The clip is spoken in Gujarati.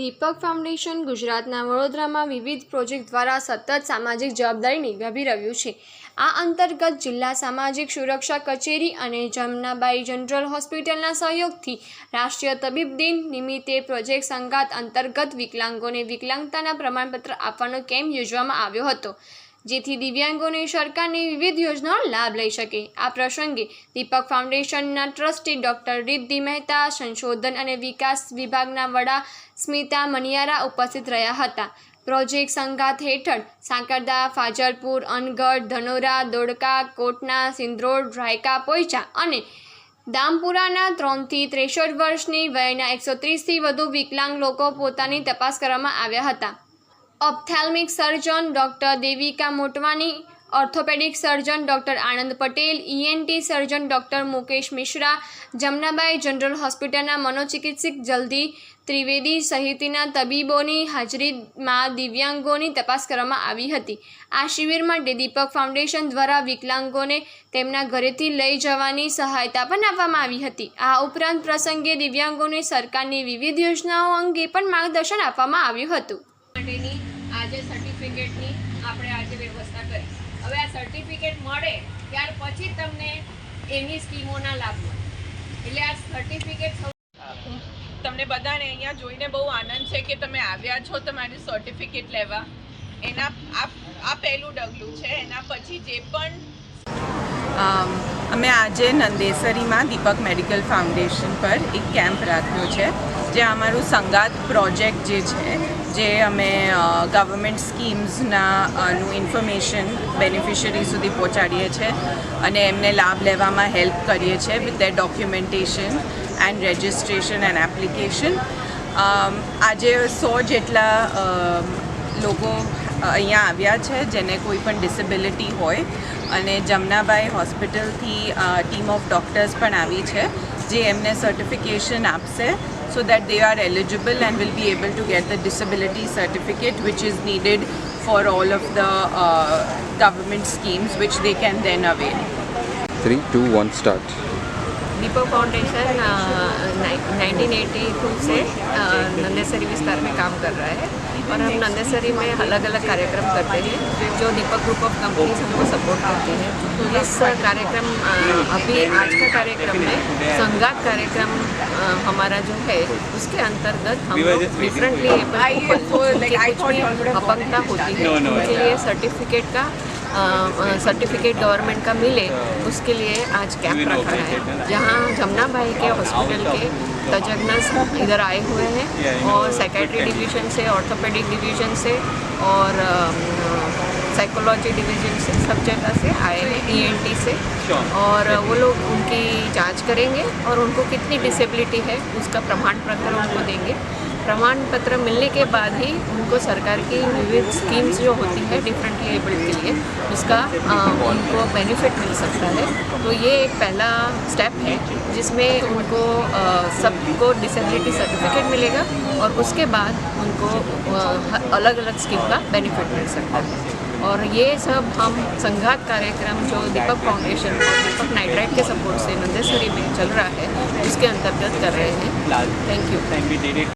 દીપક ફાઉન્ડેશન ગુજરાતના વડોદરામાં વિવિધ પ્રોજેક્ટ દ્વારા સતત સામાજિક જવાબદારી નિભાવી રહ્યું છે। આ અંતર્ગત જિલ્લા સામાજિક સુરક્ષા કચેરી અને જમનાબાઈ જનરલ હોસ્પિટલના સહયોગથી રાષ્ટ્રીય તબીબ દિન નિમિત્તે પ્રોજેક્ટ સંગાત અંતર્ગત વિકલાંગોને વિકલાંગતાના પ્રમાણપત્ર આપવાનો કેમ્પ યોજવામાં આવ્યો હતો, જેથી દિવ્યાંગોને સરકારની વિવિધ યોજનાઓ લાભ લઈ શકે। આ પ્રસંગે દીપક ફાઉન્ડેશનના ટ્રસ્ટી ડૉક્ટર રિદ્ધિ મહેતા, સંશોધન અને વિકાસ વિભાગના વડા સ્મિતા મનિયારા ઉપસ્થિત રહ્યા હતા। પ્રોજેક્ટ સંગાત હેઠળ સાંકરદા, ફાજલપુર, અનગઢ, ધનોરા, દોડકા, કોટના, સિંદ્રોડ, રાયકા, પોઈચા અને દામપુરાના 3 થી 63 વર્ષની વયના 130થી વધુ વિકલાંગ લોકો પોતાની તપાસ કરવામાં આવ્યા હતા। Ophthalmic surgeon doctor Devika Motwani, orthopaedic surgeon doctor Anand Patel, ENT surgeon doctor Mukesh Mishra, Jamnabai general હોસ્પિટલના મનોચિકિત્સક જલ્દી ત્રિવેદી સહિતના તબીબોની હાજરીમાં દિવ્યાંગોની તપાસ કરવામાં આવી હતી। આ શિબિર માટે દીપક ફાઉન્ડેશન દ્વારા વિકલાંગોને તેમના ઘરેથી લઈ જવાની સહાયતા પણ આપવામાં આવી હતી। આ ઉપરાંત પ્રસંગે દિવ્યાંગોને સરકારની વિવિધ યોજનાઓ અંગે પણ માર્ગદર્શન આપવામાં આવ્યું હતું। આજે સર્ટિફિકેટની આપણે આજે વ્યવસ્થા કરી। હવે આ સર્ટિફિકેટ મળે ત્યાર પછી તમને એની સ્કીમોના લાભ મળે, એટલે આ સર્ટિફિકેટ તમને બધાને અહીંયા જોઈને બહુ આનંદ છે કે તમે આવ્યા છો તમારી સર્ટિફિકેટ લેવા। એના આ પહેલું ડગલું છે। એના પછી જે પણ અમે આજે નંદેસરીમાં દીપક મેડિકલ ફાઉન્ડેશન પર એક કેમ્પ રાખ્યો છે, જે અમારું સંગાત પ્રોજેક્ટ જે છે, જે અમે ગવર્મેન્ટ સ્કીમ્સના ઇન્ફોર્મેશન બેનિફિશરી સુધી પહોંચાડીએ છીએ અને એમને લાભ લેવામાં હેલ્પ કરીએ છીએ with their documentation and registration and application. આજે 100 જેટલા લોકો અહીંયા આવ્યા છે જેને કોઈ પણ ડિસેબિલિટી હોય, અને જમનાબાઈ હોસ્પિટલથી ટીમ ઓફ ડૉક્ટર્સ પણ આવી છે જે એમને સર્ટિફિકેશન આપશે, so that they are eligible and will be able to get the disability certificate which is needed for all of the government schemes which they can then avail। 3, 2, 1 start। Deepak foundation 1982 से नंदेसरी विस्तार में काम कर रहा है और हम नंदेसरी में अलग अलग कार्यक्रम करते हैं जो दीपक ग्रुप ऑफ कंपनीज हमको सपोर्ट करती है। इस कार्यक्रम अभी आज का कार्यक्रम में संगात कार्यक्रम हमारा जो है उसके अंतर्गत हम लोग डिफरेंटली अपंगता होती है उनके लिए सर्टिफिकेट गवर्नमेंट का मिले उसके लिए आज कैंप रखा है, जहां जमनाबाई के हॉस्पिटल के तज्ञ इधर आए हुए हैं और साइकेट्री डिवीज़न से, ऑर्थोपेडिक डिवीज़न से और साइकोलॉजी डिवीज़न से सब जगह से आए हैं, ENT से, और वो लोग उनकी जांच करेंगे और उनको कितनी डिसेबिलिटी है उसका प्रमाण पत्र उनको देंगे। प्रमाण पत्र मिलने के बाद ही उनको सरकार की विविध स्कीम्स जो होती है डिफरेंटली एबल्ड के लिए उसका उनको बेनिफिट मिल सकता है। तो ये एक पहला स्टेप है जिसमें उनको सबको डिसेबिलिटी सर्टिफिकेट मिलेगा और उसके बाद उनको अलग अलग स्कीम का बेनिफिट मिल सकता है। और ये सब हम संगात कार्यक्रम जो दीपक फाउंडेशन और दीपक नाइट्राइट के सपोर्ट से नंदेसरी में चल रहा है उसके अंतर्गत कर रहे हैं। Thank you.